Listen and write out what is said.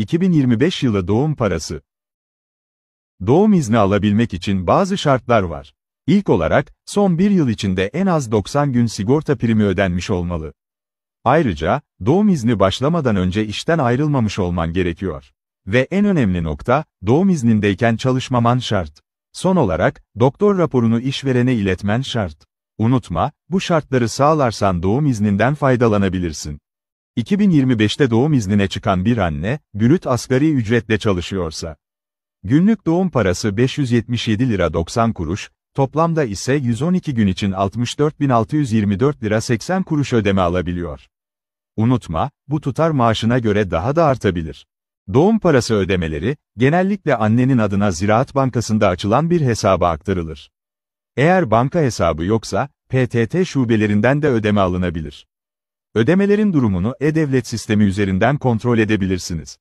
2025 yılı doğum parası. Doğum izni alabilmek için bazı şartlar var. İlk olarak, son bir yıl içinde en az 90 gün sigorta primi ödenmiş olmalı. Ayrıca, doğum izni başlamadan önce işten ayrılmamış olman gerekiyor. Ve en önemli nokta, doğum iznindeyken çalışmaman şart. Son olarak, doktor raporunu işverene iletmen şart. Unutma, bu şartları sağlarsan doğum izninden faydalanabilirsin. 2025'te doğum iznine çıkan bir anne, brüt asgari ücretle çalışıyorsa, günlük doğum parası 577 lira 90 kuruş, toplamda ise 112 gün için 64.624 lira 80 kuruş ödeme alabiliyor. Unutma, bu tutar maaşına göre daha da artabilir. Doğum parası ödemeleri, genellikle annenin adına Ziraat Bankası'nda açılan bir hesaba aktarılır. Eğer banka hesabı yoksa, PTT şubelerinden de ödeme alınabilir. Ödemelerin durumunu e-Devlet sistemi üzerinden kontrol edebilirsiniz.